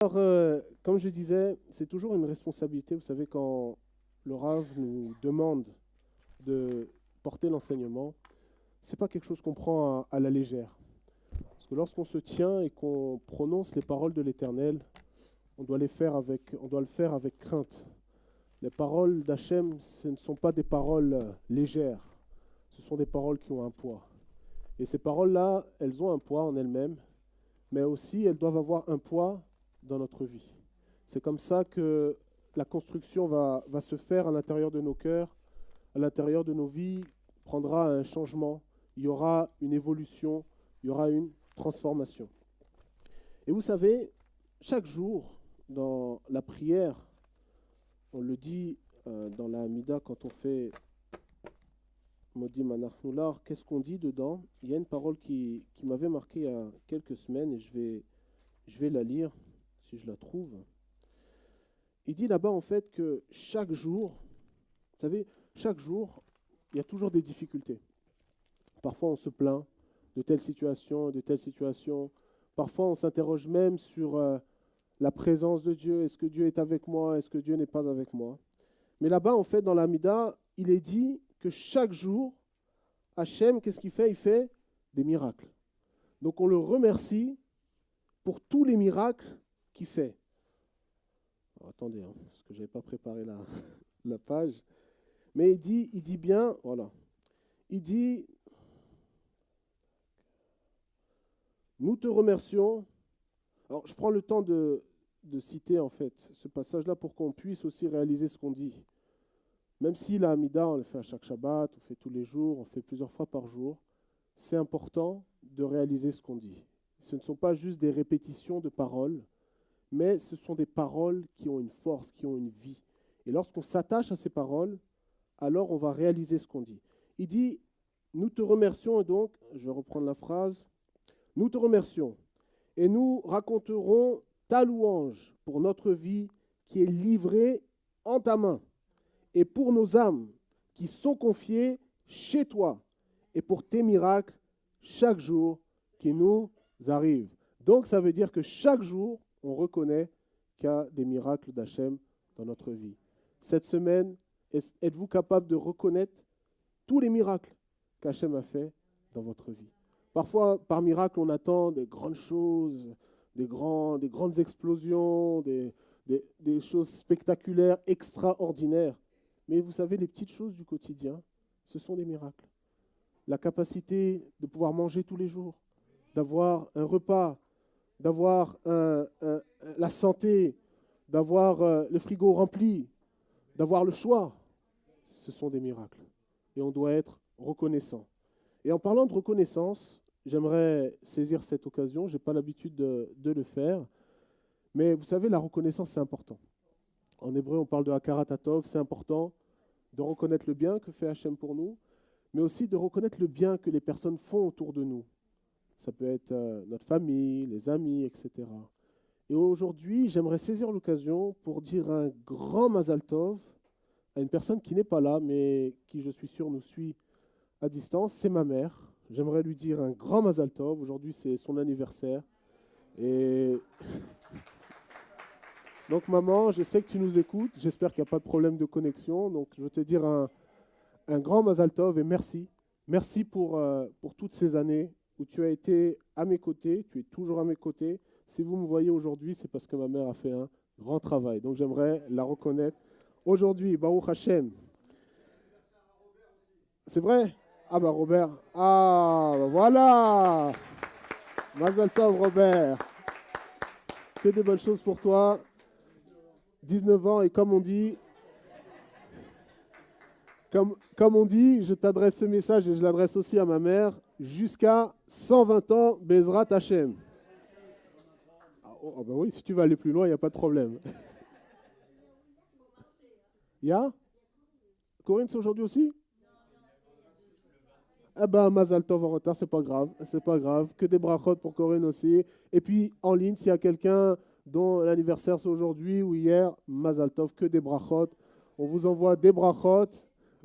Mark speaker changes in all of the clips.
Speaker 1: Comme je disais, c'est toujours une responsabilité. Vous savez, quand le Rav nous demande de porter l'enseignement, c'est pas quelque chose qu'on prend à la légère. Parce que lorsqu'on se tient et qu'on prononce les paroles de l'Éternel, on doit le faire avec crainte. Les paroles d'Hachem, ce ne sont pas des paroles légères. Ce sont des paroles qui ont un poids. Et ces paroles-là, elles ont un poids en elles-mêmes, mais aussi elles doivent avoir un poids dans notre vie. C'est comme ça que la construction va se faire à l'intérieur de nos cœurs, à l'intérieur de nos vies, prendra un changement, il y aura une évolution, il y aura une transformation. Et vous savez, chaque jour, dans la prière, on le dit dans la Hamida quand on fait Modim Anachnular, qu'est-ce qu'on dit dedans? Il y a une parole qui m'avait marqué il y a quelques semaines et je vais la lire si je la trouve. Il dit là-bas en fait que chaque jour, vous savez, chaque jour, il y a toujours des difficultés. Parfois on se plaint de telle situation, de telle situation. Parfois on s'interroge même sur la présence de Dieu. Est-ce que Dieu est avec moi? Est-ce que Dieu n'est pas avec moi? Mais là-bas en fait dans l'Amida, il est dit que chaque jour, Hachem, qu'est-ce qu'il fait? Il fait des miracles. Donc on le remercie pour tous les miracles qu'il fait. Alors, attendez, parce que je n'avais pas préparé la page. Mais il dit bien, voilà. Il dit, nous te remercions. Alors je prends le temps de citer en fait ce passage-là pour qu'on puisse aussi réaliser ce qu'on dit. Même si la Hamida, on le fait à chaque Shabbat, on fait tous les jours, on fait plusieurs fois par jour, c'est important de réaliser ce qu'on dit. Ce ne sont pas juste des répétitions de paroles, mais ce sont des paroles qui ont une force, qui ont une vie. Et lorsqu'on s'attache à ces paroles, alors on va réaliser ce qu'on dit. Il dit, nous te remercions, et donc, je vais reprendre la phrase, nous te remercions, et nous raconterons ta louange pour notre vie qui est livrée en ta main, et pour nos âmes qui sont confiées chez toi, et pour tes miracles chaque jour qui nous arrivent. Donc ça veut dire que chaque jour, on reconnaît qu'il y a des miracles d'Hachem dans notre vie. Cette semaine, êtes-vous capable de reconnaître tous les miracles qu'Hachem a fait dans votre vie? Parfois, par miracle, on attend des grandes choses, des grandes explosions, des choses spectaculaires, extraordinaires. Mais vous savez, les petites choses du quotidien, ce sont des miracles. La capacité de pouvoir manger tous les jours, d'avoir un repas, d'avoir la santé, d'avoir le frigo rempli, d'avoir le choix, ce sont des miracles. Et on doit être reconnaissant. Et en parlant de reconnaissance, j'aimerais saisir cette occasion, je n'ai pas l'habitude de le faire, mais vous savez, la reconnaissance, c'est important. En hébreu, on parle de Hakarat Hatov, c'est important de reconnaître le bien que fait Hachem pour nous, mais aussi de reconnaître le bien que les personnes font autour de nous. Ça peut être notre famille, les amis, etc. Et aujourd'hui, j'aimerais saisir l'occasion pour dire un grand Mazal Tov à une personne qui n'est pas là, mais qui, je suis sûr, nous suit à distance. C'est ma mère. J'aimerais lui dire un grand Mazal Tov. Aujourd'hui, c'est son anniversaire. Et donc, maman, je sais que tu nous écoutes. J'espère qu'il n'y a pas de problème de connexion. Donc, je veux te dire un grand Mazal Tov et merci. Merci pour toutes ces années où tu as été à mes côtés. Tu es toujours à mes côtés. Si vous me voyez aujourd'hui, c'est parce que ma mère a fait un grand travail. Donc, j'aimerais la reconnaître. Aujourd'hui, Baruch Hashem. C'est vrai? Ah bah Robert. Ah bah voilà. Mazal Tov Robert. Que des bonnes choses pour toi. 19 ans et comme on dit, je t'adresse ce message et je l'adresse aussi à ma mère, jusqu'à 120 ans, Bezrat Hashem. Oh bah oui, si tu veux aller plus loin, il n'y a pas de problème. Il y a Corinne, c'est aujourd'hui aussi? Eh ben, Mazal Tov en retard, c'est pas grave, c'est pas grave. Que des brachot pour Corinne aussi. Et puis, en ligne, s'il y a quelqu'un dont l'anniversaire c'est aujourd'hui ou hier, Mazal Tov, que des brachot. On vous envoie des brachot,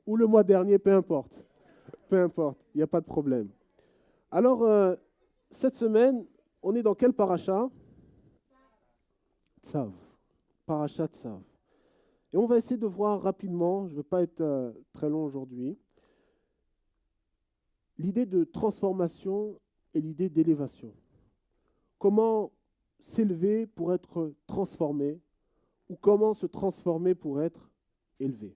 Speaker 1: ou le mois dernier, peu importe. Peu importe, il n'y a pas de problème. Alors, cette semaine, on est dans quel paracha? Tzav. Parashat Tzav. Et on va essayer de voir rapidement, je ne vais pas être très long aujourd'hui, l'idée de transformation et l'idée d'élévation. Comment s'élever pour être transformé ou comment se transformer pour être élevé.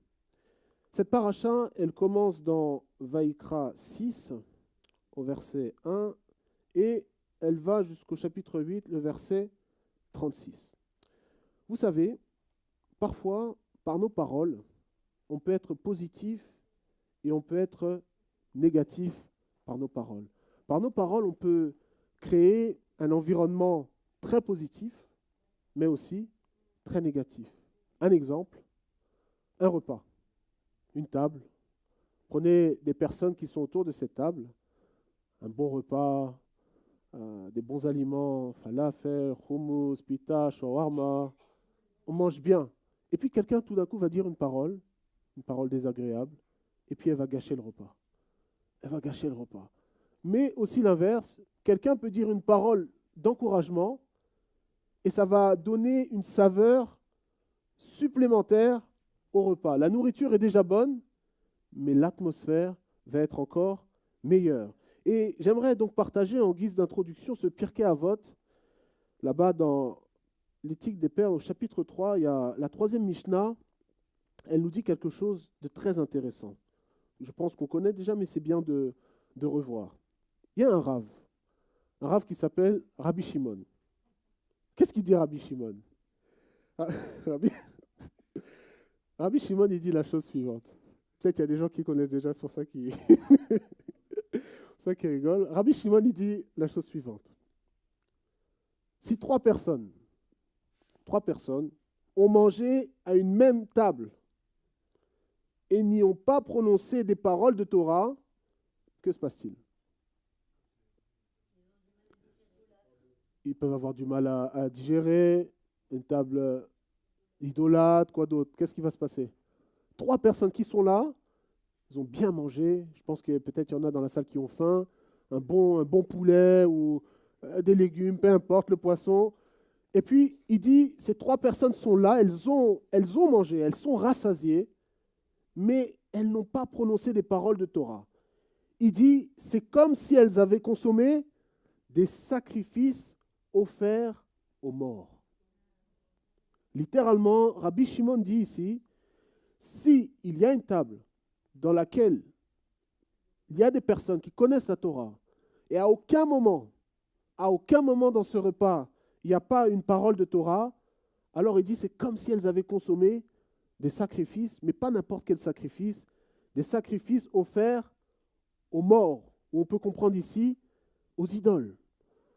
Speaker 1: Cette paracha, elle commence dans Vaïkra 6, au verset 1, et elle va jusqu'au chapitre 8, le verset 36. Vous savez, parfois, par nos paroles, on peut être positif et on peut être négatif par nos paroles. Par nos paroles, on peut créer un environnement très positif, mais aussi très négatif. Un exemple, un repas, une table. Prenez des personnes qui sont autour de cette table, un bon repas, des bons aliments, falafel, hummus, pita, shawarma. On mange bien. Et puis quelqu'un tout d'un coup va dire une parole désagréable, et puis elle va gâcher le repas. Elle va gâcher le repas. Mais aussi l'inverse, quelqu'un peut dire une parole d'encouragement, et ça va donner une saveur supplémentaire au repas. La nourriture est déjà bonne, mais l'atmosphère va être encore meilleure. Et j'aimerais donc partager en guise d'introduction ce Pirkei Avot. Là-bas, dans l'Éthique des Pères, au chapitre 3, il y a la troisième Mishnah. Elle nous dit quelque chose de très intéressant. Je pense qu'on connaît déjà, mais c'est bien de revoir. Il y a un Rav qui s'appelle Rabbi Shimon. Qu'est-ce qu'il dit Rabbi Shimon? Rabbi Shimon, il dit la chose suivante. Peut-être qu'il y a des gens qui connaissent déjà, c'est pour ça qu'ils rigolent. Rabbi Shimon, il dit la chose suivante. Si trois personnes ont mangé à une même table et n'y ont pas prononcé des paroles de Torah, que se passe-t-il? Ils peuvent avoir du mal à digérer, une table idolâtre, quoi d'autre? Qu'est-ce qui va se passer? Trois personnes qui sont là, ils ont bien mangé. Je pense que peut-être il y en a dans la salle qui ont faim. Un bon poulet ou des légumes, peu importe, le poisson. Et puis, il dit, ces trois personnes sont là, elles ont mangé, elles sont rassasiées, mais elles n'ont pas prononcé des paroles de Torah. Il dit, c'est comme si elles avaient consommé des sacrifices offerts aux morts. Littéralement, Rabbi Shimon dit ici, si il y a une table dans laquelle il y a des personnes qui connaissent la Torah, et à aucun moment dans ce repas, il n'y a pas une parole de Torah, alors il dit c'est comme si elles avaient consommé des sacrifices, mais pas n'importe quel sacrifice, des sacrifices offerts aux morts, ou on peut comprendre ici, aux idoles.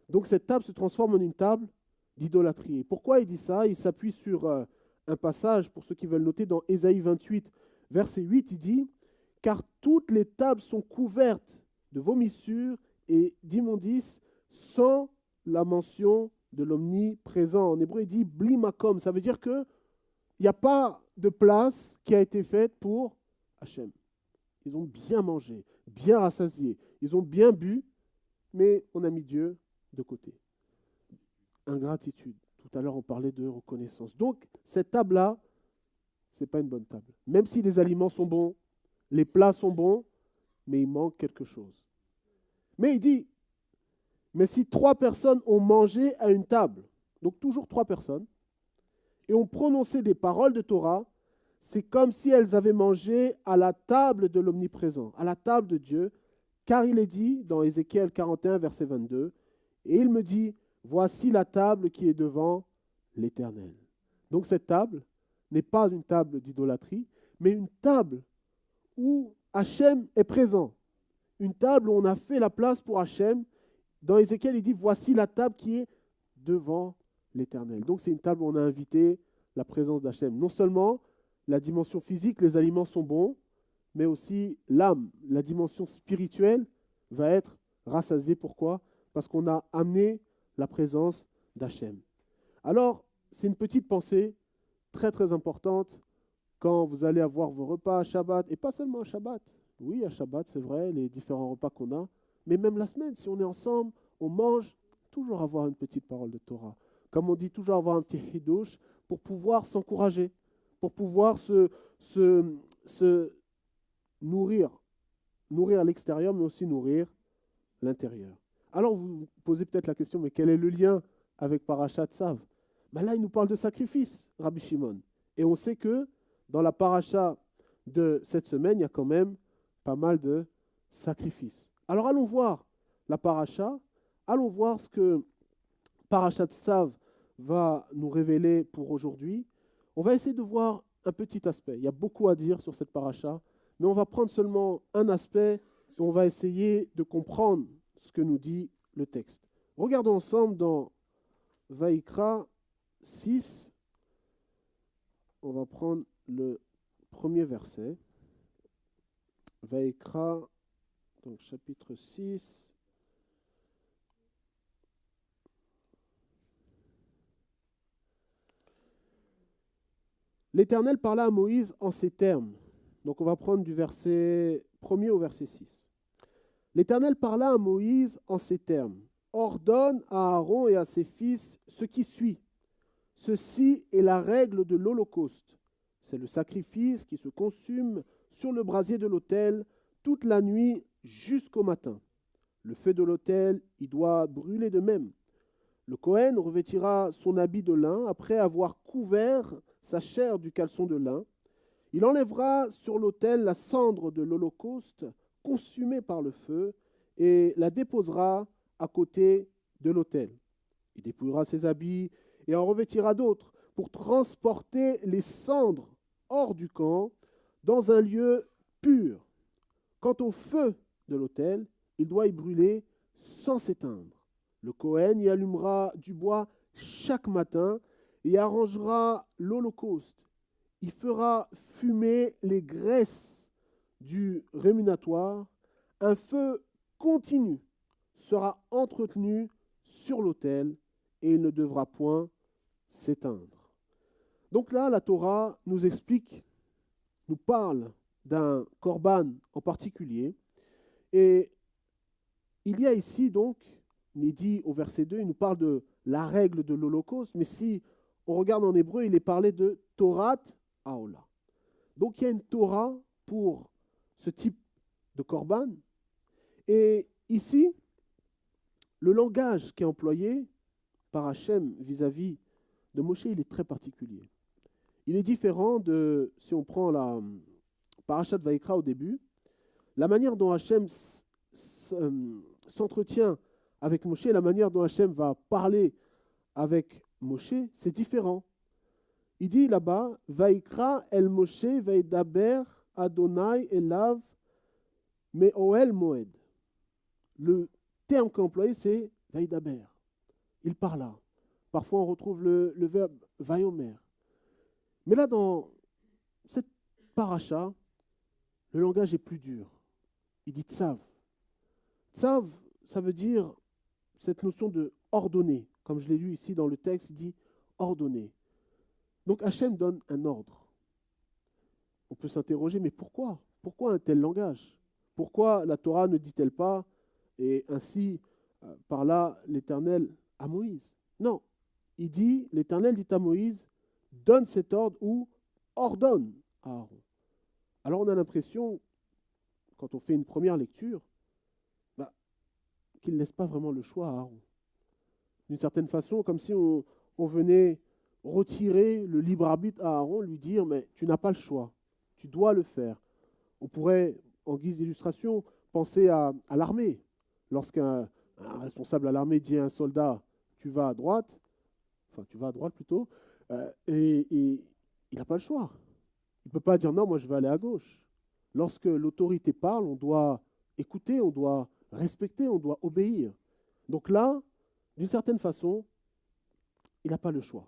Speaker 1: Donc cette table se transforme en une table d'idolâtrie. Et pourquoi il dit ça? Il s'appuie sur un passage, pour ceux qui veulent noter, dans Ésaïe 28, verset 8, il dit « Car toutes les tables sont couvertes de vomissures et d'immondices sans la mention de l'omniprésent. » En hébreu, il dit « Bli makom », ça veut dire qu'il n'y a pas de place qui a été faite pour Hachem. Ils ont bien mangé, bien rassasié, ils ont bien bu, mais on a mis Dieu de côté. Ingratitude. Tout à l'heure, on parlait de reconnaissance. Donc, cette table-là, ce n'est pas une bonne table. Même si les aliments sont bons, les plats sont bons, mais il manque quelque chose. Mais il dit, mais si trois personnes ont mangé à une table, donc toujours trois personnes, et ont prononcé des paroles de Torah, c'est comme si elles avaient mangé à la table de l'Omniprésent, à la table de Dieu, car il est dit dans Ézéchiel 41, verset 22, et il me dit, voici la table qui est devant l'Éternel. Donc cette table n'est pas une table d'idolâtrie, mais une table où Hachem est présent. Une table où on a fait la place pour Hachem. Dans Ézéchiel, il dit, voici la table qui est devant l'Éternel. Donc c'est une table où on a invité la présence d'Hachem. Non seulement la dimension physique, les aliments sont bons, mais aussi l'âme, la dimension spirituelle va être rassasiée. Pourquoi? Parce qu'on a amené la présence d'Hachem. Alors, c'est une petite pensée très très importante quand vous allez avoir vos repas à Shabbat, et pas seulement à Shabbat. Oui, à Shabbat, c'est vrai, les différents repas qu'on a, mais même la semaine, si on est ensemble, on mange, toujours avoir une petite parole de Torah. comme on dit, toujours avoir un petit hidouche pour pouvoir s'encourager, pour pouvoir se nourrir l'extérieur, mais aussi nourrir l'intérieur. Alors vous vous posez peut-être la question, mais quel est le lien avec Parashat Tzav? Ben là, il nous parle de sacrifice, Rabbi Shimon. Et on sait que dans la paracha de cette semaine, il y a quand même pas mal de sacrifices. Alors allons voir la paracha, allons voir ce que Parashat Tzav va nous révéler pour aujourd'hui. On va essayer de voir un petit aspect. Il y a beaucoup à dire sur cette paracha, mais on va prendre seulement un aspect et on va essayer de comprendre ce que nous dit le texte. Regardons ensemble dans Vaïkra 6. On va prendre le premier verset. Vaïkra, donc chapitre 6. L'Éternel parla à Moïse en ces termes. Donc on va prendre du verset 1er au verset 6. L'Éternel parla à Moïse en ces termes. Ordonne à Aaron et à ses fils ce qui suit. Ceci est la règle de l'Holocauste. C'est le sacrifice qui se consume sur le brasier de l'autel toute la nuit jusqu'au matin. Le feu de l'autel y doit brûler de même. Le Kohen revêtira son habit de lin après avoir couvert sa chair du caleçon de lin. Il enlèvera sur l'autel la cendre de l'Holocauste consumée par le feu et la déposera à côté de l'autel. Il dépouillera ses habits et en revêtira d'autres pour transporter les cendres hors du camp dans un lieu pur. Quant au feu de l'autel, il doit y brûler sans s'éteindre. Le Kohen y allumera du bois chaque matin et arrangera l'Holocauste. Il fera fumer les graisses du rémunatoire. Un feu continu sera entretenu sur l'autel et il ne devra point s'éteindre. Donc là, la Torah nous explique, nous parle d'un korban en particulier. Et il y a ici donc, il est dit au verset 2, il nous parle de la règle de l'Holocauste, mais si on regarde en hébreu, il est parlé de Torat Haola. Donc il y a une Torah pour ce type de korban. Et ici, le langage qui est employé par Hachem vis-à-vis de Moshe, il est très particulier. Il est différent de, si on prend la Parashat Vaïkra au début, la manière dont Hachem s'entretient avec Moshe, la manière dont Hachem va parler avec Moshe, c'est différent. Il dit là-bas, Vaïkra el Moshe vaidaber Adonai elav me'oel moed. Le terme qui est employé, c'est vaidaber. Il parla. Parfois, on retrouve le verbe vayomer. Mais là, dans cette paracha, le langage est plus dur. Il dit tsav. Tsav, ça veut dire cette notion de ordonner. Comme je l'ai lu ici dans le texte, il dit ordonner. Donc Hachem donne un ordre. On peut s'interroger, mais pourquoi? Pourquoi un tel langage? Pourquoi la Torah ne dit-elle pas, et ainsi, par là, l'Éternel à Moïse? Non, il dit, l'Éternel dit à Moïse, donne cet ordre ou ordonne à Aaron. Alors on a l'impression, quand on fait une première lecture, qu'il ne laisse pas vraiment le choix à Aaron. D'une certaine façon, comme si on venait retirer le libre arbitre à Aaron, lui dire, mais tu n'as pas le choix, tu dois le faire. On pourrait, en guise d'illustration, penser à l'armée. Lorsqu'un responsable à l'armée dit à un soldat, tu vas à droite plutôt, et il n'a pas le choix. Il ne peut pas dire non, moi je vais aller à gauche. Lorsque l'autorité parle, on doit écouter, on doit respecter, on doit obéir. Donc là, d'une certaine façon, il n'a pas le choix.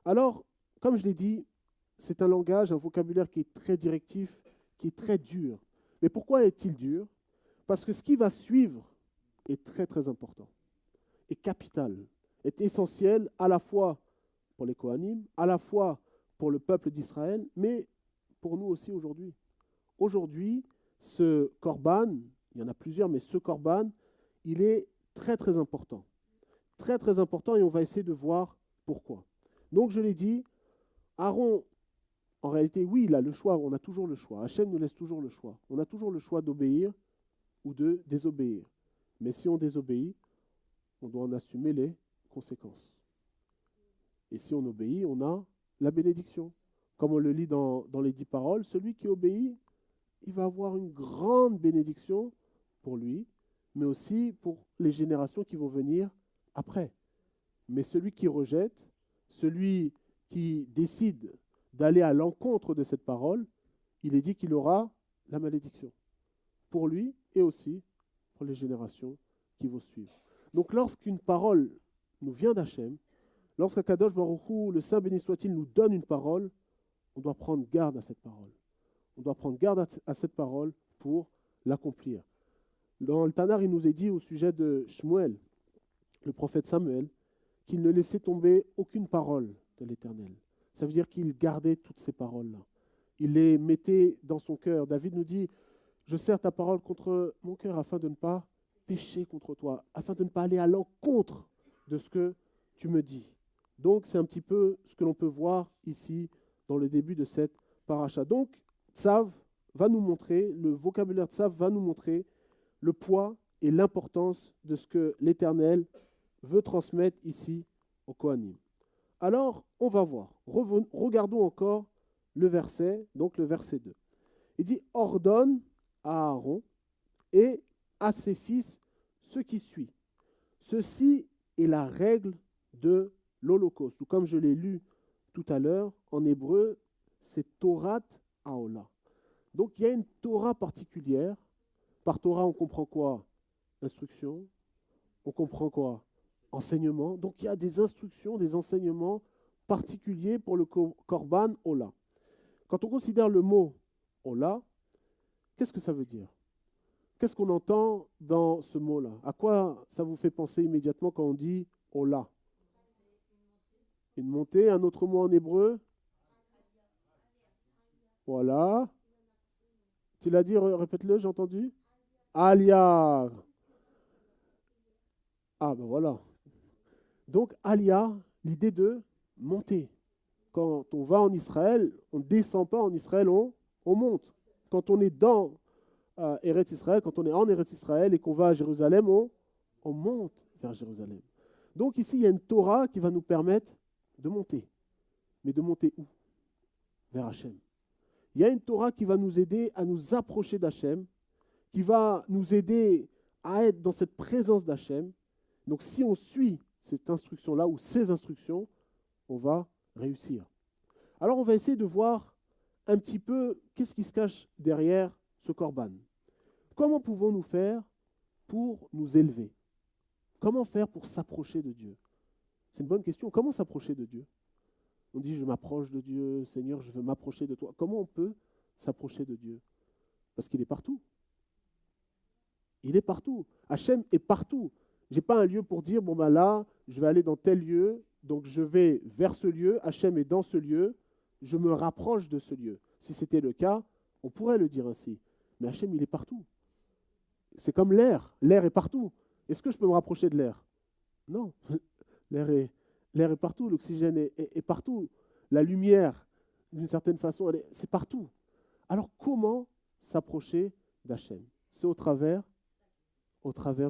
Speaker 1: Alors, comme je l'ai dit, c'est un langage, un vocabulaire qui est très directif, qui est très dur. Mais pourquoi est-il dur? Parce que ce qui va suivre est très très important, est capital, est essentiel à la fois pour les Kohanim, à la fois pour le peuple d'Israël, mais pour nous aussi aujourd'hui. Aujourd'hui, ce korban, il y en a plusieurs, mais ce korban, il est très très important. très très important et on va essayer de voir pourquoi. Donc je l'ai dit, Aaron, en réalité, oui, il a le choix, on a toujours le choix. Hachem nous laisse toujours le choix. On a toujours le choix d'obéir ou de désobéir. Mais si on désobéit, on doit en assumer les conséquences. Et si on obéit, on a la bénédiction. Comme on le lit dans les 10 paroles, celui qui obéit, il va avoir une grande bénédiction pour lui, mais aussi pour les générations qui vont venir après. Mais celui qui rejette, celui qui décide d'aller à l'encontre de cette parole, il est dit qu'il aura la malédiction. Pour lui et aussi pour les générations qui vont suivre. Donc lorsqu'une parole nous vient d'Hachem, lorsqu'Akadosh Baruch Hu, le Saint béni soit-il, nous donne une parole, on doit prendre garde à cette parole. On doit prendre garde à cette parole pour l'accomplir. Dans le Tanar, il nous est dit au sujet de Shmuel, le prophète Samuel, qu'il ne laissait tomber aucune parole de l'Éternel. Ça veut dire qu'il gardait toutes ces paroles-là. Il les mettait dans son cœur. David nous dit, je serre ta parole contre mon cœur afin de ne pas pécher contre toi, afin de ne pas aller à l'encontre de ce que tu me dis. Donc, c'est un petit peu ce que l'on peut voir ici dans le début de cette paracha. Donc, Tzav va nous montrer, le vocabulaire Tzav va nous montrer le poids et l'importance de ce que l'Éternel veut transmettre ici au Kohanim. Alors, on va voir. Regardons encore le verset, donc le verset 2. Il dit « Ordonne à Aaron et à ses fils ce qui suit. Ceci est la règle de l'Holocauste. » Ou comme je l'ai lu tout à l'heure, en hébreu, c'est Torat Haola. Donc, il y a une Torah particulière. Par Torah, on comprend quoi? Instruction. On comprend quoi? Enseignement. Donc, il y a des instructions, des enseignements particuliers pour le Korban Ola. Quand on considère le mot Ola, qu'est-ce que ça veut dire? Qu'est-ce qu'on entend dans ce mot-là? À quoi ça vous fait penser immédiatement quand on dit Ola? Une montée, un autre mot en hébreu? Voilà. Tu l'as dit, répète-le, j'ai entendu. Aliyah. Ah ben voilà. Donc Aliyah, l'idée de monter. Quand on va en Israël, on ne descend pas en Israël, on monte. Quand on est dans Eretz Israël, quand on est en Eretz Israël et qu'on va à Jérusalem, on monte vers Jérusalem. Donc ici, il y a une Torah qui va nous permettre de monter. Mais de monter où? Vers Hachem. Il y a une Torah qui va nous aider à nous approcher d'Hachem, qui va nous aider à être dans cette présence d'Hachem. Donc si on suit cette instruction-là ou ces instructions, on va réussir. Alors on va essayer de voir un petit peu qu'est-ce qui se cache derrière ce korban. Comment pouvons-nous faire pour nous élever? Comment faire pour s'approcher de Dieu? C'est une bonne question. Comment s'approcher de Dieu? On dit, je m'approche de Dieu, Seigneur, je veux m'approcher de toi. Comment on peut s'approcher de Dieu? Parce qu'il est partout. Il est partout. Hachem est partout. Je n'ai pas un lieu pour dire, bon ben là, je vais aller dans tel lieu, donc je vais vers ce lieu, Hachem est dans ce lieu, je me rapproche de ce lieu. Si c'était le cas, on pourrait le dire ainsi. Mais Hachem, il est partout. C'est comme l'air. L'air est partout. Est-ce que je peux me rapprocher de l'air? Non. L'air est partout. L'oxygène est partout. La lumière, d'une certaine façon, c'est partout. Alors, comment s'approcher d'Hachem? C'est au travers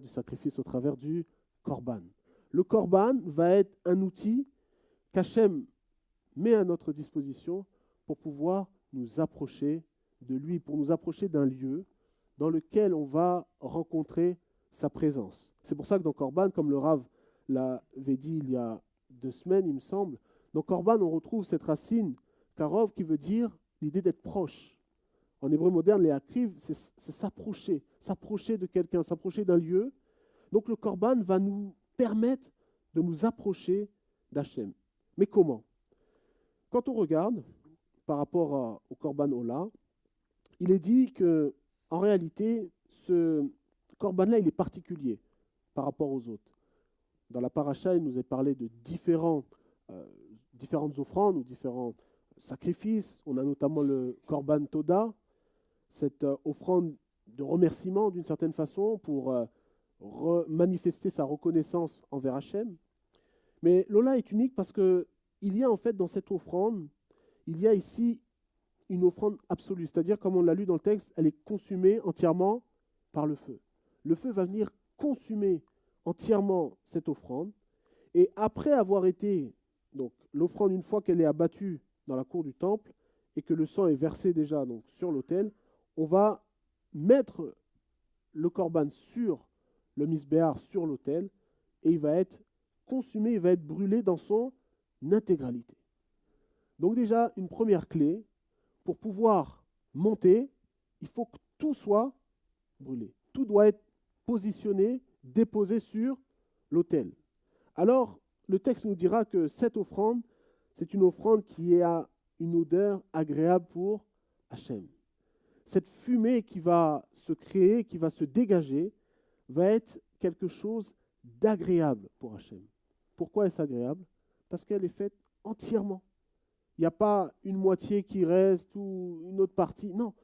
Speaker 1: du sacrifice, au travers du korban. Le korban va être un outil qu'Hachem met à notre disposition pour pouvoir nous approcher de lui, pour nous approcher d'un lieu dans lequel on va rencontrer sa présence. C'est pour ça que dans Korban, comme le Rav l'avait dit il y a 2 semaines, il me semble, dans Korban, on retrouve cette racine karov qui veut dire l'idée d'être proche. En hébreu moderne, les akriv, c'est s'approcher de quelqu'un, s'approcher d'un lieu. Donc le korban va nous permettre de nous approcher d'Hachem. Mais comment? Quand on regarde par rapport au korban ola, il est dit que en réalité, ce korban-là, il est particulier par rapport aux autres. Dans la paracha, il nous est parlé de différentes offrandes ou différents sacrifices. On a notamment le korban toda, cette offrande de remerciement d'une certaine façon pour manifester sa reconnaissance envers Hachem. Mais l'Ola est unique parce qu'il y a en fait dans cette offrande, il y a ici une offrande absolue. C'est-à-dire, comme on l'a lu dans le texte, elle est consumée entièrement par le feu. Le feu va venir consumer entièrement cette offrande. Et après avoir été, donc l'offrande, une fois qu'elle est abattue dans la cour du temple et que le sang est versé déjà donc, sur l'autel, on va mettre le korban sur le misbéar, sur l'autel, et il va être consumé, il va être brûlé dans son intégralité. Donc déjà, une première clé, pour pouvoir monter, il faut que tout soit brûlé. Tout doit être positionné, déposé sur l'autel. Alors, le texte nous dira que cette offrande, c'est une offrande qui a une odeur agréable pour Hachem. Cette fumée qui va se créer, qui va se dégager, va être quelque chose d'agréable pour Hachem. Pourquoi est-ce agréable? Parce qu'elle est faite entièrement. Il n'y a pas une moitié qui reste ou une autre partie. Non,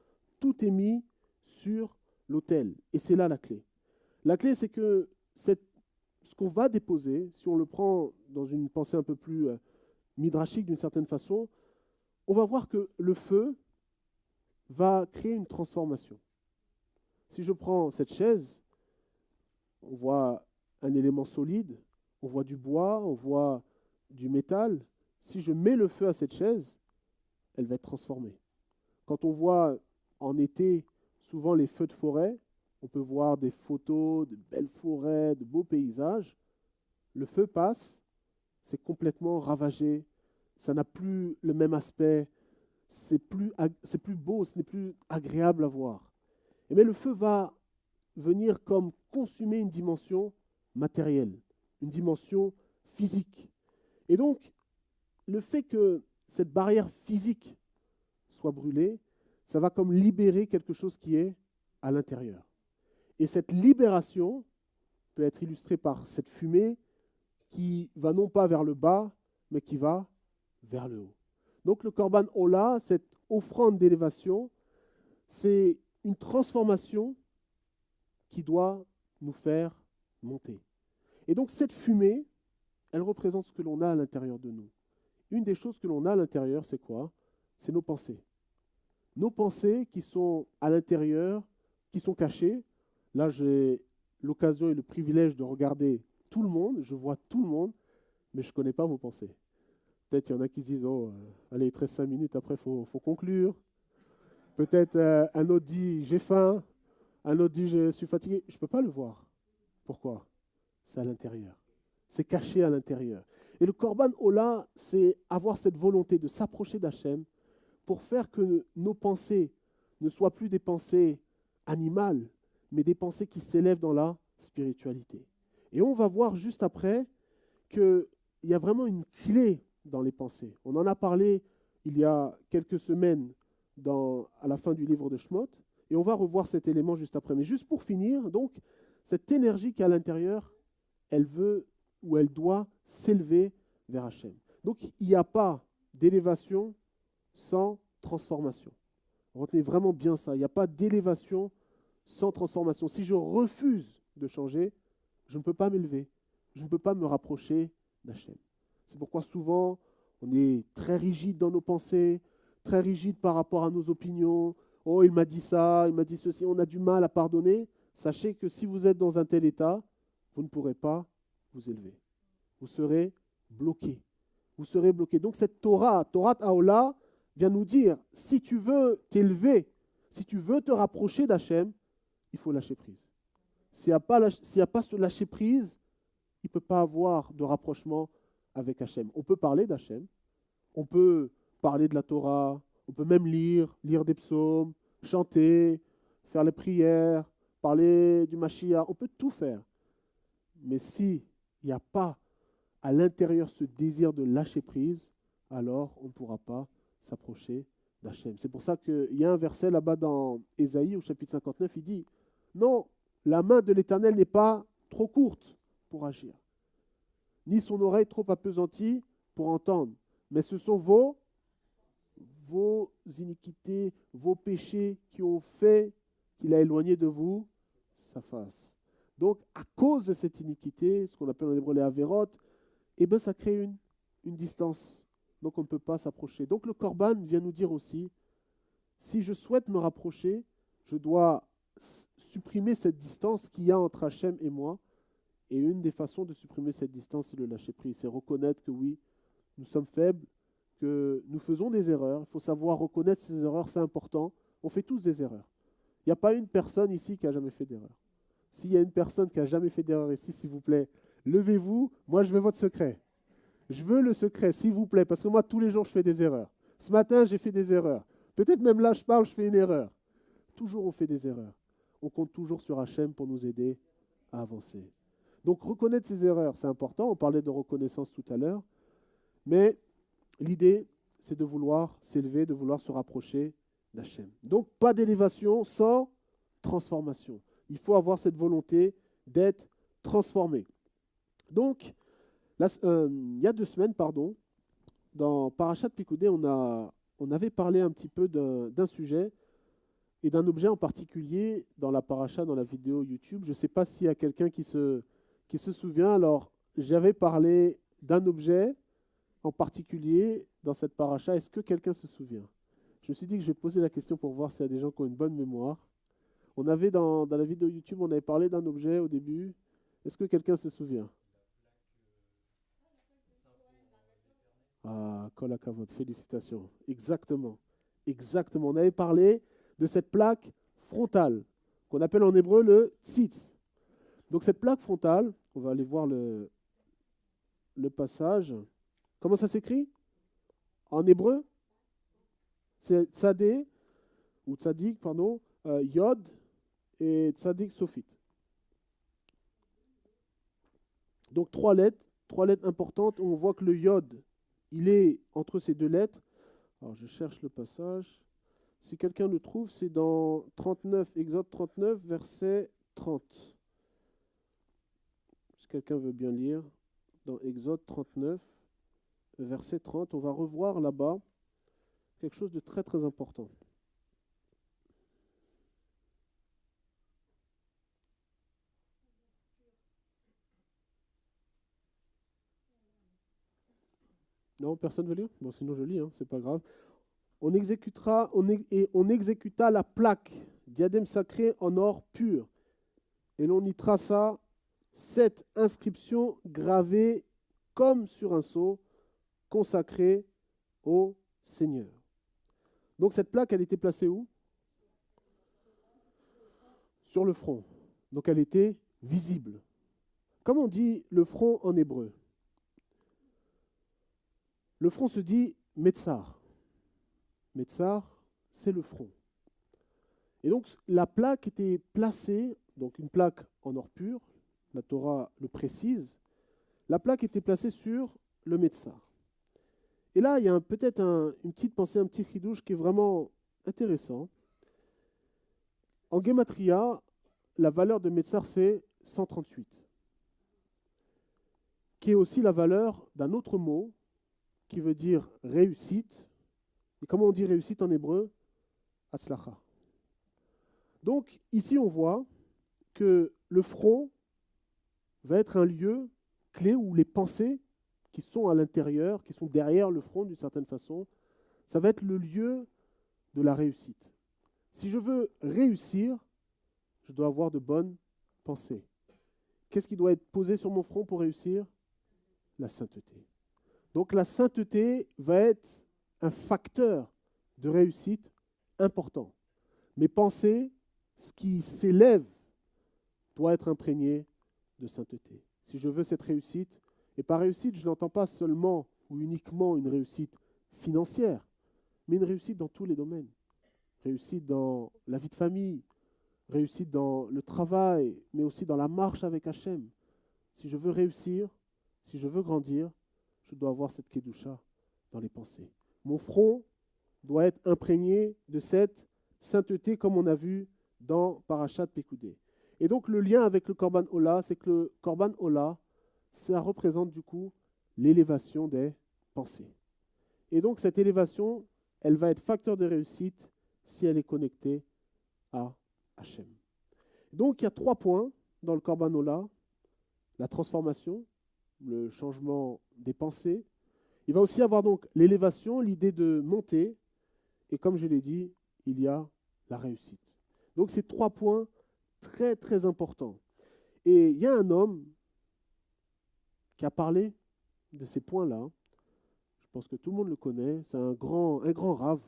Speaker 1: tout est mis sur l'autel. Et c'est là la clé. La clé, c'est que ce qu'on va déposer, si on le prend dans une pensée un peu plus midrashique d'une certaine façon, on va voir que le feu va créer une transformation. Si je prends cette chaise, on voit un élément solide, on voit du bois, on voit du métal. Si je mets le feu à cette chaise, elle va être transformée. Quand on voit en été souvent les feux de forêt, on peut voir des photos de belles forêts, de beaux paysages. Le feu passe, c'est complètement ravagé, ça n'a plus le même aspect, c'est plus beau, ce n'est plus agréable à voir. Mais le feu va venir comme consumer une dimension matérielle, une dimension physique. Et donc, le fait que cette barrière physique soit brûlée, ça va comme libérer quelque chose qui est à l'intérieur. Et cette libération peut être illustrée par cette fumée qui va non pas vers le bas, mais qui va vers le haut. Donc le Korban Ola, cette offrande d'élévation, c'est une transformation qui doit nous faire monter. Et donc cette fumée, elle représente ce que l'on a à l'intérieur de nous. Une des choses que l'on a à l'intérieur, c'est quoi? C'est nos pensées. Nos pensées qui sont à l'intérieur, qui sont cachées. Là, j'ai l'occasion et le privilège de regarder tout le monde, je vois tout le monde, mais je ne connais pas vos pensées. Peut-être il y en a qui se disent, oh, allez, il te reste 5 minutes, après il faut conclure. Peut-être un autre dit, j'ai faim. Un autre dit, je suis fatigué. Je ne peux pas le voir. Pourquoi? C'est à l'intérieur. C'est caché à l'intérieur. Et le Korban Ola, c'est avoir cette volonté de s'approcher d'Hachem pour faire que nos pensées ne soient plus des pensées animales, mais des pensées qui s'élèvent dans la spiritualité. Et on va voir juste après qu'il y a vraiment une clé dans les pensées. On en a parlé il y a quelques semaines à la fin du livre de Shemot, et on va revoir cet élément juste après. Mais juste pour finir, donc, cette énergie qui est à l'intérieur, elle veut ou elle doit s'élever vers Hachem. Donc, il n'y a pas d'élévation sans transformation. Retenez vraiment bien ça. Il n'y a pas d'élévation sans transformation. Si je refuse de changer, je ne peux pas m'élever. Je ne peux pas me rapprocher d'Hachem. C'est pourquoi souvent, on est très rigide dans nos pensées, très rigide par rapport à nos opinions. Oh, il m'a dit ça, il m'a dit ceci. On a du mal à pardonner. Sachez que si vous êtes dans un tel état, vous ne pourrez pas vous élever. Vous serez bloqué. Vous serez bloqué. Donc cette Torah Haola, vient nous dire, si tu veux t'élever, si tu veux te rapprocher d'Hachem, il faut lâcher prise. S'il n'y a pas ce lâcher prise, il ne peut pas avoir de rapprochement avec Hachem. On peut parler d'Hachem, on peut parler de la Torah, on peut même lire des psaumes, chanter, faire les prières, parler du Mashiach, on peut tout faire. Mais s'il n'y a pas à l'intérieur ce désir de lâcher prise, alors on ne pourra pas s'approcher d'Hachem. C'est pour ça qu'il y a un verset là-bas dans Ésaïe, au chapitre 59, il dit « Non, la main de l'Éternel n'est pas trop courte pour agir, ni son oreille trop appesantie pour entendre, mais ce sont vos iniquités, vos péchés qui ont fait qu'il a éloigné de vous sa face. » Donc, à cause de cette iniquité, ce qu'on appelle en hébreu les avérotes, eh ben, ça crée une distance. Donc, on ne peut pas s'approcher. Donc, le Corban vient nous dire aussi, si je souhaite me rapprocher, je dois supprimer cette distance qu'il y a entre Hachem et moi. Et une des façons de supprimer cette distance, c'est le lâcher prise. C'est reconnaître que oui, nous sommes faibles, que nous faisons des erreurs. Il faut savoir reconnaître ces erreurs, c'est important. On fait tous des erreurs. Il n'y a pas une personne ici qui n'a jamais fait d'erreur. S'il y a une personne qui n'a jamais fait d'erreur ici, s'il vous plaît, levez-vous. Moi, je veux votre secret. Je veux le secret, s'il vous plaît, parce que moi, tous les jours, je fais des erreurs. Ce matin, j'ai fait des erreurs. Peut-être même là, je parle, je fais une erreur. Toujours, on fait des erreurs. On compte toujours sur Hachem pour nous aider à avancer. Donc, reconnaître ses erreurs, c'est important. On parlait de reconnaissance tout à l'heure. Mais l'idée, c'est de vouloir s'élever, de vouloir se rapprocher d'Hachem. Donc, pas d'élévation sans transformation. Il faut avoir cette volonté d'être transformé. Donc, il y a 2 semaines, dans Parashat Pikoudé, on avait parlé un petit peu d'un sujet et d'un objet en particulier dans la paracha, dans la vidéo YouTube. Je ne sais pas s'il y a quelqu'un qui se souvient. Alors, j'avais parlé d'un objet en particulier dans cette paracha. Est-ce que quelqu'un se souvient? Je me suis dit que je vais poser la question pour voir s'il y a des gens qui ont une bonne mémoire. On avait dans la vidéo YouTube, on avait parlé d'un objet au début. Est-ce que quelqu'un se souvient? Ah, Kol HaKavod, félicitations. Exactement. Exactement. On avait parlé de cette plaque frontale, qu'on appelle en hébreu le tzitz. Donc cette plaque frontale, on va aller voir le passage. Comment ça s'écrit? En hébreu, c'est tzadé, ou tzadik, pardon, yod et tzadik sophit. Donc 3 lettres importantes. On voit que le yod, il est entre ces 2 lettres. Alors je cherche le passage. Si quelqu'un le trouve, c'est dans 39, Exode 39, verset 30. Si quelqu'un veut bien lire, dans Exode 39, verset 30, on va revoir là-bas quelque chose de très très important. Non, personne ne veut lire? Bon, sinon je lis, c'est pas grave. On exécuta la plaque, diadème sacré en or pur, et l'on y traça 7 inscriptions gravées comme sur un sceau, consacré au Seigneur. Donc cette plaque, elle était placée où? Sur le front. Donc elle était visible. Comment on dit le front en hébreu? Le front se dit Metzar. Metzar, c'est le front. Et donc la plaque était placée, donc une plaque en or pur, la Torah le précise, la plaque était placée sur le Metzar. Et là, il y a peut-être une petite pensée, un petit chidouche qui est vraiment intéressant. En Gematria, la valeur de Metzar, c'est 138, qui est aussi la valeur d'un autre mot qui veut dire réussite. Et comment on dit réussite en hébreu? Aslacha. Donc, ici, on voit que le front va être un lieu clé où les pensées qui sont à l'intérieur, qui sont derrière le front d'une certaine façon, ça va être le lieu de la réussite. Si je veux réussir, je dois avoir de bonnes pensées. Qu'est-ce qui doit être posé sur mon front pour réussir? La sainteté. Donc la sainteté va être un facteur de réussite important. Mes pensées, ce qui s'élève, doit être imprégné de sainteté. Si je veux cette réussite, et par réussite, je n'entends pas seulement ou uniquement une réussite financière, mais une réussite dans tous les domaines. Réussite dans la vie de famille, réussite dans le travail, mais aussi dans la marche avec Hachem. Si je veux réussir, si je veux grandir, je dois avoir cette kedusha dans les pensées. Mon front doit être imprégné de cette sainteté comme on a vu dans Parashat Pekudé. Et donc le lien avec le Korban Ola, c'est que le Korban Ola, ça représente du coup l'élévation des pensées. Et donc cette élévation, elle va être facteur de réussite si elle est connectée à Hachem. Donc il y a 3 points dans le Korban Ola, la transformation, le changement des pensées. Il va aussi avoir donc l'élévation, l'idée de monter. Et comme je l'ai dit, il y a la réussite. Donc c'est 3 points très très importants. Et il y a un homme qui a parlé de ces points-là. Je pense que tout le monde le connaît. C'est un grand Rav.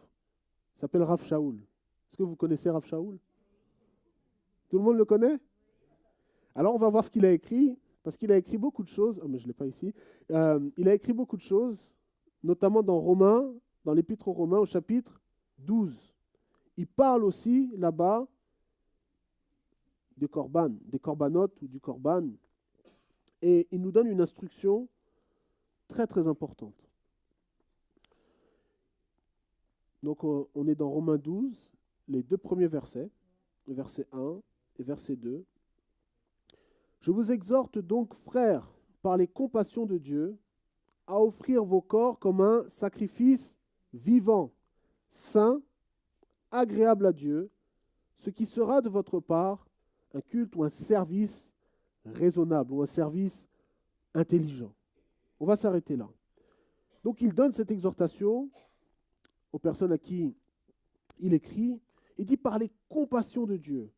Speaker 1: Il s'appelle Rav Shaul. Est-ce que vous connaissez Rav Shaul? Tout le monde le connaît? Alors on va voir ce qu'il a écrit, parce qu'il a écrit beaucoup de choses. Ah, mais je ne l'ai pas ici. Il a écrit beaucoup de choses, notamment dans Romains, dans l'Épître aux Romains, au chapitre 12. Il parle aussi là-bas des corbanotes ou du korban. Et il nous donne une instruction très très importante. Donc on est dans Romains 12, les 2 premiers versets, verset 1 et verset 2. Je vous exhorte donc, frères, par les compassions de Dieu, à offrir vos corps comme un sacrifice vivant, saint, agréable à Dieu, ce qui sera de votre part un culte ou un service raisonnable ou un service intelligent. On va s'arrêter là. Donc il donne cette exhortation aux personnes à qui il écrit. Il dit par les compassions de Dieu,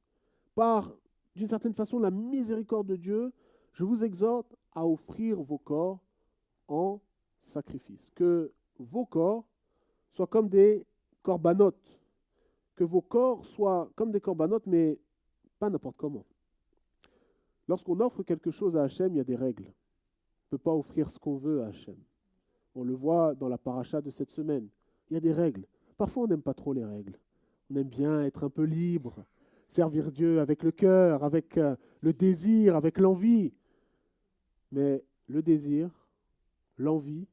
Speaker 1: par d'une certaine façon la miséricorde de Dieu, je vous exhorte à offrir vos corps en sacrifice. Que vos corps soient comme des corbanotes. Que vos corps soient comme des corbanotes, mais pas n'importe comment. Lorsqu'on offre quelque chose à Hachem, il y a des règles. On ne peut pas offrir ce qu'on veut à Hachem. On le voit dans la paracha de cette semaine. Il y a des règles. Parfois, on n'aime pas trop les règles. On aime bien être un peu libre, servir Dieu avec le cœur, avec le désir, avec l'envie. Mais le désir, l'envie,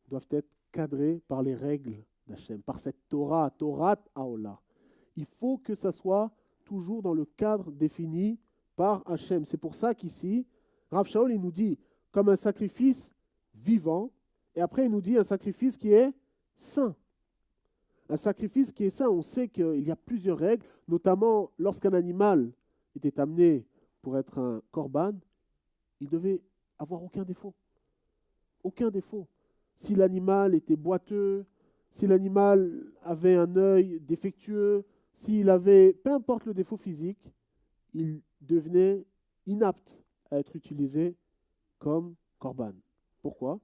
Speaker 1: doivent être cadrés par les règles d'Hachem, par cette Torah, Torah Haolah. Il faut que ça soit toujours dans le cadre défini par Hachem. C'est pour ça qu'ici, Rav Shaul, il nous dit comme un sacrifice vivant, et après il nous dit un sacrifice qui est saint. Un sacrifice qui est saint, on sait qu'il y a plusieurs règles, notamment lorsqu'un animal était amené pour être un korban, il devait avoir aucun défaut. Aucun défaut. Si l'animal était boiteux, si l'animal avait un œil défectueux, s'il avait, peu importe le défaut physique, il devenait inapte à être utilisé comme korban. Pourquoi?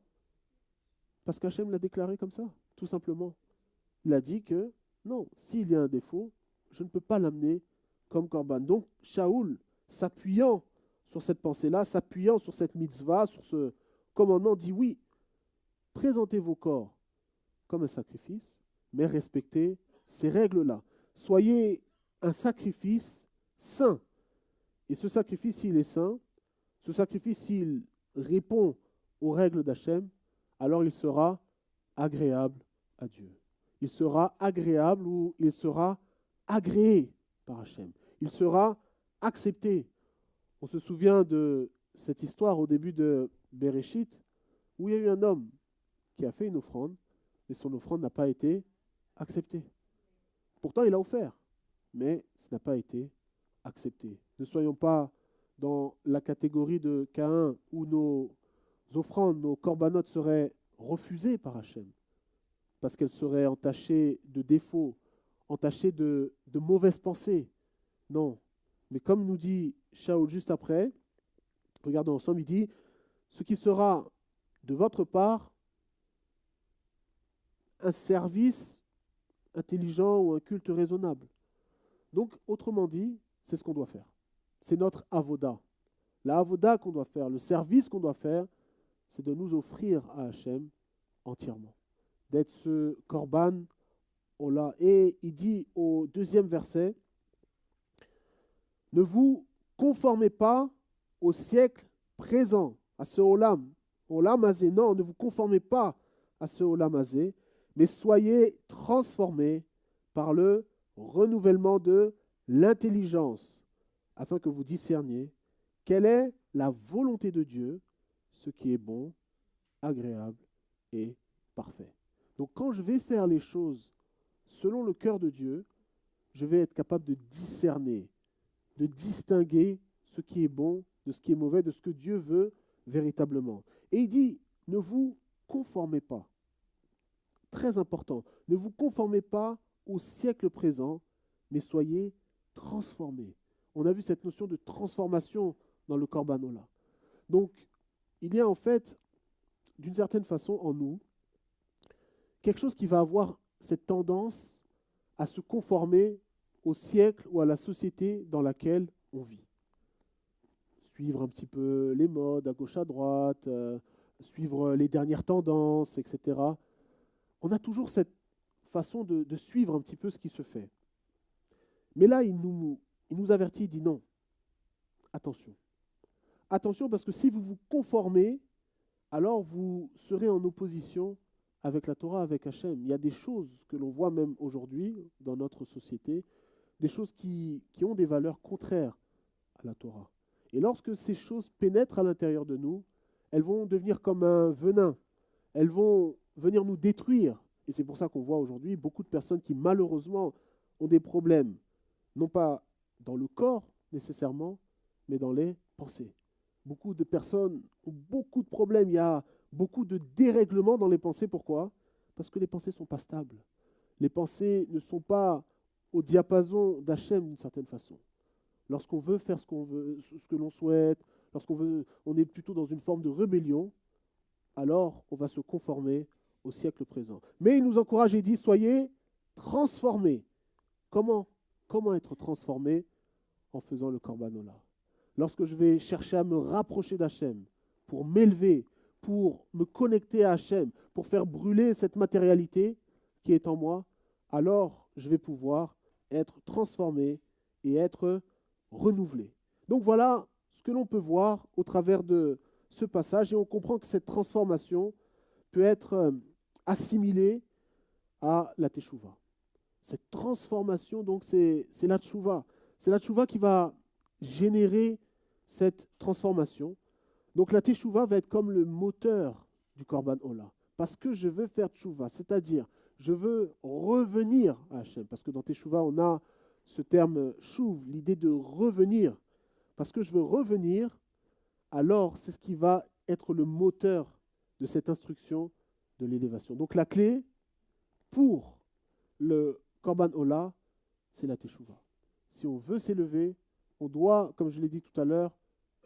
Speaker 1: Parce qu'Hachem l'a déclaré comme ça, tout simplement. Il a dit que non, s'il y a un défaut, je ne peux pas l'amener comme korban. Donc, Shaoul, s'appuyant sur cette pensée-là, s'appuyant sur cette mitzvah, sur ce commandement, dit oui, présentez vos corps comme un sacrifice, mais respectez ces règles-là. Soyez un sacrifice saint. Et ce sacrifice, s'il est saint, ce sacrifice, s'il répond aux règles d'Hachem, alors il sera agréable à Dieu. Il sera agréable ou il sera agréé par Hachem. Il sera accepté. On se souvient de cette histoire au début de Bereshit, où il y a eu un homme qui a fait une offrande, mais son offrande n'a pas été acceptée. Pourtant, il a offert, mais ce n'a pas été accepté. Ne soyons pas dans la catégorie de Caïn où nos offrandes, nos corbanotes seraient refusées par Hachem, parce qu'elles seraient entachées de défauts, entachées de mauvaises pensées. Non. Mais comme nous dit Shaul juste après, regardons ensemble, il dit « Ce qui sera de votre part un service intelligent ou un culte raisonnable. » Donc, autrement dit, c'est ce qu'on doit faire. C'est notre avoda. La avoda qu'on doit faire, le service qu'on doit faire, c'est de nous offrir à Hachem entièrement. D'être ce korban ola. Et il dit au 2e verset, ne vous conformez pas au siècle présent, à ce olam azé. Non, ne vous conformez pas à ce olam azé, mais soyez transformés par le renouvellement de l'intelligence, afin que vous discerniez quelle est la volonté de Dieu, ce qui est bon, agréable et parfait. Donc quand je vais faire les choses selon le cœur de Dieu, je vais être capable de discerner, de distinguer ce qui est bon, de ce qui est mauvais, de ce que Dieu veut véritablement. Et il dit, ne vous conformez pas. Très important, ne vous conformez pas au siècle présent, mais soyez transformés. On a vu cette notion de transformation dans le Korban Ola. Donc, il y a en fait, d'une certaine façon, en nous, quelque chose qui va avoir cette tendance à se conformer au siècle ou à la société dans laquelle on vit. Suivre un petit peu les modes à gauche à droite, suivre les dernières tendances, etc. On a toujours cette façon de suivre un petit peu ce qui se fait. Mais là, il nous avertit, il dit non, attention. Attention parce que si vous vous conformez, alors vous serez en opposition avec la Torah, avec Hachem. Il y a des choses que l'on voit même aujourd'hui dans notre société, des choses qui ont des valeurs contraires à la Torah. Et lorsque ces choses pénètrent à l'intérieur de nous, elles vont devenir comme un venin. Elles vont venir nous détruire. Et c'est pour ça qu'on voit aujourd'hui beaucoup de personnes qui malheureusement ont des problèmes, non pas dans le corps nécessairement, mais dans les pensées. Beaucoup de personnes ont beaucoup de problèmes. Il y a beaucoup de dérèglements dans les pensées. Pourquoi ? Parce que les pensées ne sont pas stables. Les pensées ne sont pas au diapason d'Hachem d'une certaine façon. Lorsqu'on veut faire ce qu'on veut, ce que l'on souhaite, on est plutôt dans une forme de rébellion, alors on va se conformer au siècle présent. Mais il nous encourage et dit, soyez transformés. Comment être transformé ? En faisant le Korban Ola. Lorsque je vais chercher à me rapprocher d'Hachem, pour m'élever, pour me connecter à Hachem, pour faire brûler cette matérialité qui est en moi, alors je vais pouvoir être transformé et être renouvelé. Donc voilà ce que l'on peut voir au travers de ce passage, et on comprend que cette transformation peut être assimilée à la Teshuvah. Cette transformation, donc, c'est la Teshuvah. C'est la Teshuvah qui va générer cette transformation. Donc la Teshuvah va être comme le moteur du Korban Ola. Parce que je veux faire Teshuvah, c'est-à-dire je veux revenir à Hachem. Parce que dans Teshuvah, on a ce terme Shuv, l'idée de revenir. Parce que je veux revenir, alors c'est ce qui va être le moteur de cette instruction de l'élévation. Donc la clé pour le Korban Ola, c'est la Teshuvah. Si on veut s'élever, on doit, comme je l'ai dit tout à l'heure,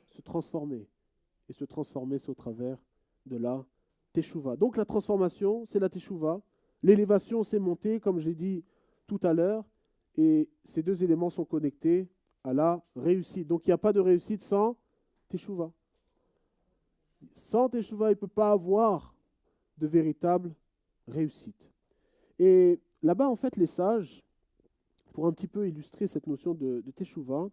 Speaker 1: se transformer. Et se transformer, c'est au travers de la Teshuvah. Donc la transformation, c'est la Teshuvah. L'élévation, c'est monter, comme je l'ai dit tout à l'heure. Et ces deux éléments sont connectés à la réussite. Donc il n'y a pas de réussite sans Teshuvah. Sans Teshuvah, il ne peut pas avoir de véritable réussite. Et là-bas, en fait, les sages, pour un petit peu illustrer cette notion de Teshuvah,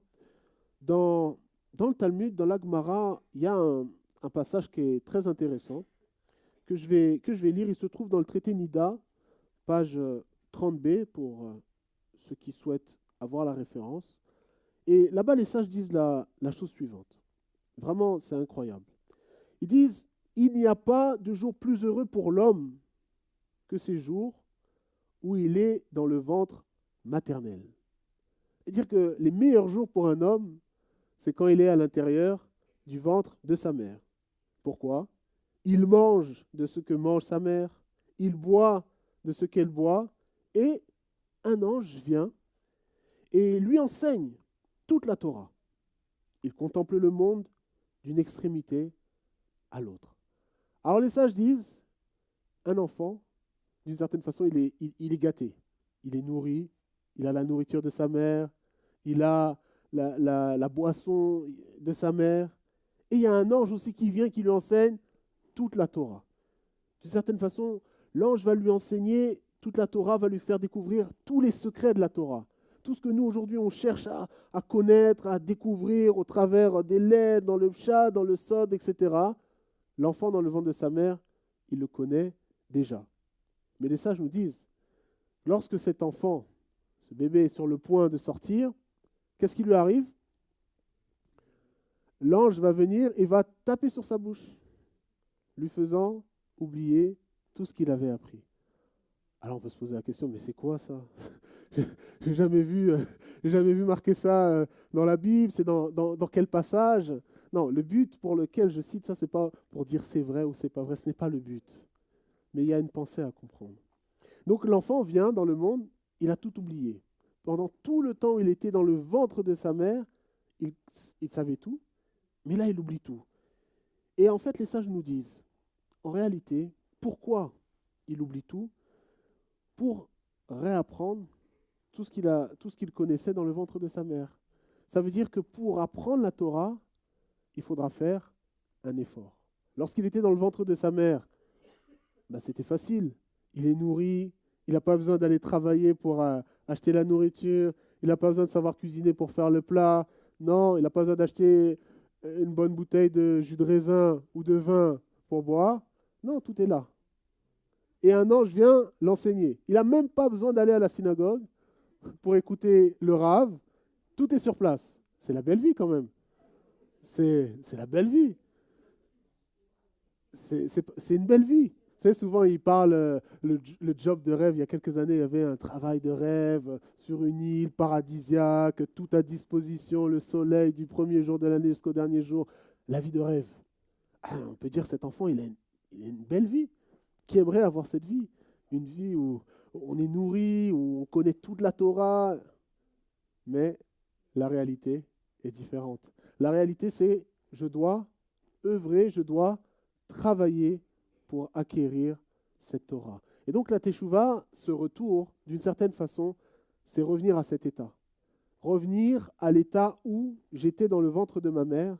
Speaker 1: dans le Talmud, dans la Gemara, il y a un passage qui est très intéressant, que je vais lire. Il se trouve dans le traité Nida, page 30b, pour ceux qui souhaitent avoir la référence. Et là-bas, les sages disent la chose suivante. Vraiment, c'est incroyable. Ils disent, il n'y a pas de jour plus heureux pour l'homme que ces jours où il est dans le ventre maternel. C'est-à-dire que les meilleurs jours pour un homme, c'est quand il est à l'intérieur du ventre de sa mère. Pourquoi ? Il mange de ce que mange sa mère, il boit de ce qu'elle boit, et un ange vient et lui enseigne toute la Torah. Il contemple le monde d'une extrémité à l'autre. Alors les sages disent, un enfant, d'une certaine façon, il est gâté. Il est nourri, il a la nourriture de sa mère, il a la boisson de sa mère. Et il y a un ange aussi qui vient, qui lui enseigne toute la Torah. D'une certaine façon, l'ange va lui enseigner toute la Torah, va lui faire découvrir tous les secrets de la Torah. Tout ce que nous, aujourd'hui, on cherche à connaître, à découvrir au travers des lettres, dans le pshat, dans le sod, etc. L'enfant dans le ventre de sa mère, il le connaît déjà. Mais les sages nous disent, lorsque cet enfant, ce bébé est sur le point de sortir, qu'est-ce qui lui arrive ? L'ange va venir et va taper sur sa bouche, lui faisant oublier tout ce qu'il avait appris. Alors on peut se poser la question, mais c'est quoi ça ? J'ai jamais vu j'ai jamais vu marquer ça dans la Bible, c'est dans quel passage? Non, le but pour lequel je cite ça, c'est pas pour dire c'est vrai ou c'est pas vrai, ce n'est pas le but. Mais il y a une pensée à comprendre. Donc l'enfant vient dans le monde, il a tout oublié. Pendant tout le temps où il était dans le ventre de sa mère, il savait tout, mais là il oublie tout. Et en fait, les sages nous disent, en réalité, pourquoi il oublie tout? Pour réapprendre tout ce qu'il connaissait dans le ventre de sa mère. Ça veut dire que pour apprendre la Torah, il faudra faire un effort. Lorsqu'il était dans le ventre de sa mère, c'était facile. Il est nourri, il n'a pas besoin d'aller travailler pour acheter la nourriture, il n'a pas besoin de savoir cuisiner pour faire le plat, non, il n'a pas besoin d'acheter une bonne bouteille de jus de raisin ou de vin pour boire. Non, tout est là. Et un ange vient l'enseigner. Il n'a même pas besoin d'aller à la synagogue pour écouter le rave. Tout est sur place. C'est la belle vie quand même. C'est la belle vie. C'est une belle vie. Tu sais, souvent, ils parlent le job de rêve. Il y a quelques années, il y avait un travail de rêve sur une île paradisiaque, tout à disposition, le soleil du premier jour de l'année jusqu'au dernier jour. La vie de rêve. On peut dire cet enfant, il a une belle vie. Qui aimerait avoir cette vie? Une vie où on est nourri, où on connaît toute la Torah. Mais la réalité est différente. La réalité, c'est je dois œuvrer, je dois travailler pour acquérir cette Torah. Et donc la Teshuvah, ce retour, d'une certaine façon, c'est revenir à cet état. Revenir à l'état où j'étais dans le ventre de ma mère,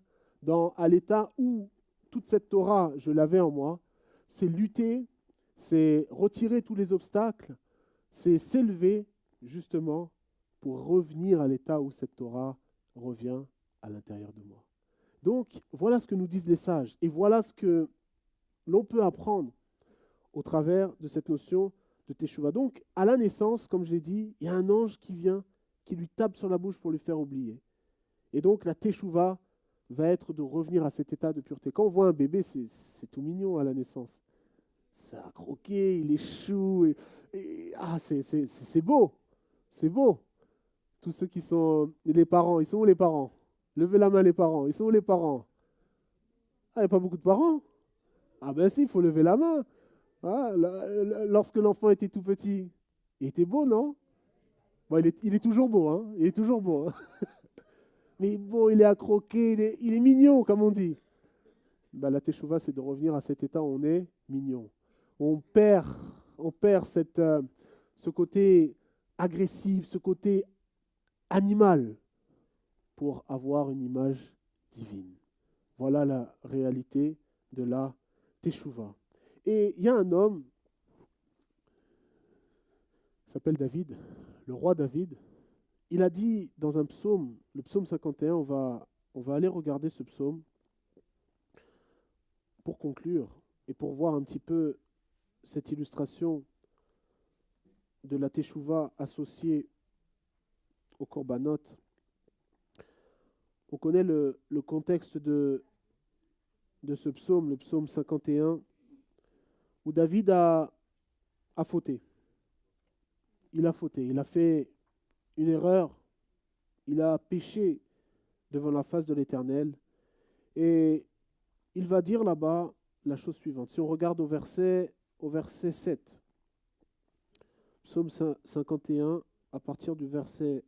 Speaker 1: à l'état où toute cette Torah, je l'avais en moi. C'est lutter, c'est retirer tous les obstacles, c'est s'élever justement pour revenir à l'état où cette Torah revient à l'intérieur de moi. Donc, voilà ce que nous disent les sages. Et voilà ce que l'on peut apprendre au travers de cette notion de Teshuvah. Donc, à la naissance, comme je l'ai dit, il y a un ange qui vient, qui lui tape sur la bouche pour lui faire oublier. Et donc, la Teshuvah va être de revenir à cet état de pureté. Quand on voit un bébé, c'est tout mignon à la naissance. Ça a croqué, il est chou. C'est beau. C'est beau. Tous ceux qui sont les parents, ils sont où les parents? Levez la main les parents. Ils sont où les parents? Ah, il n'y a pas beaucoup de parents? Ah ben si, il faut lever la main. Ah, lorsque l'enfant était tout petit, il était beau, non? Bon, il est toujours beau, hein? Il est toujours beau. Hein. Mais bon, il est à croquer, il est mignon, comme on dit. La Teshuvah, c'est de revenir à cet état où on est mignon. On perd ce côté agressif, ce côté animal pour avoir une image divine. Voilà la réalité de la Teshuvah. Et il y a un homme, il s'appelle David, le roi David. Il a dit dans un psaume, le psaume 51, on va aller regarder ce psaume pour conclure et pour voir un petit peu cette illustration de la Teshuvah associée au Korbanot. On connaît le contexte de ce psaume, le psaume 51, où David a fauté. Il a fauté, il a fait une erreur, il a péché devant la face de l'Éternel. Et il va dire là-bas la chose suivante. Si on regarde au verset 7, psaume 51, à partir du verset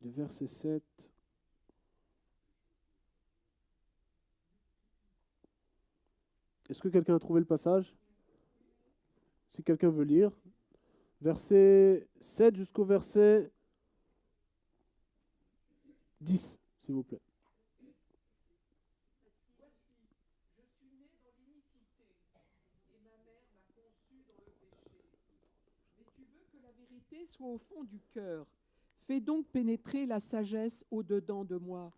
Speaker 1: 7. Est-ce que quelqu'un a trouvé le passage? Si quelqu'un veut lire. Verset 7 jusqu'au verset 10, s'il vous plaît.
Speaker 2: Soit au fond du cœur. Fais donc pénétrer la sagesse au-dedans de moi.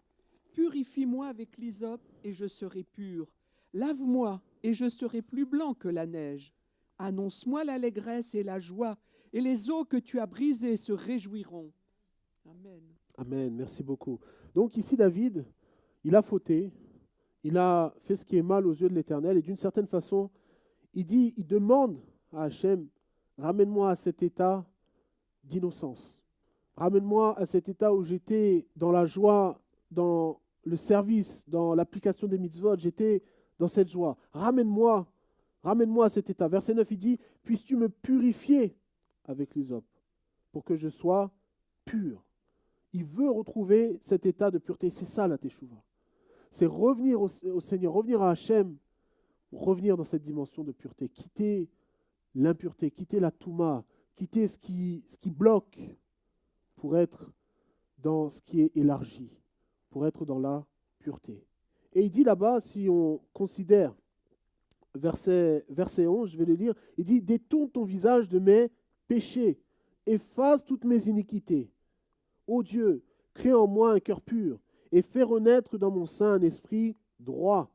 Speaker 2: Purifie-moi avec l'hysope et je serai pur. Lave-moi et je serai plus blanc que la neige. Annonce-moi l'allégresse et la joie, et les eaux que tu as brisées se réjouiront. Amen.
Speaker 1: Amen, merci beaucoup. Donc ici, David, il a fauté, il a fait ce qui est mal aux yeux de l'Éternel, et d'une certaine façon, il demande à Hachem, ramène-moi à cet état d'innocence, Ramène-moi à cet état où j'étais dans la joie, dans le service, dans l'application des mitzvot, j'étais dans cette joie. Ramène-moi à cet état. Verset 9, il dit, puisses-tu me purifier avec l'hysope pour que je sois pur. Il veut retrouver cet état de pureté. C'est ça la teshuva. C'est revenir au Seigneur, revenir à Hachem, revenir dans cette dimension de pureté, quitter l'impureté, quitter la touma, quitter ce qui bloque pour être dans ce qui est élargi, pour être dans la pureté. Et il dit là-bas, si on considère verset 11, je vais le lire, il dit « Détourne ton visage de mes péchés, efface toutes mes iniquités. Ô Dieu, crée en moi un cœur pur et fais renaître dans mon sein un esprit droit.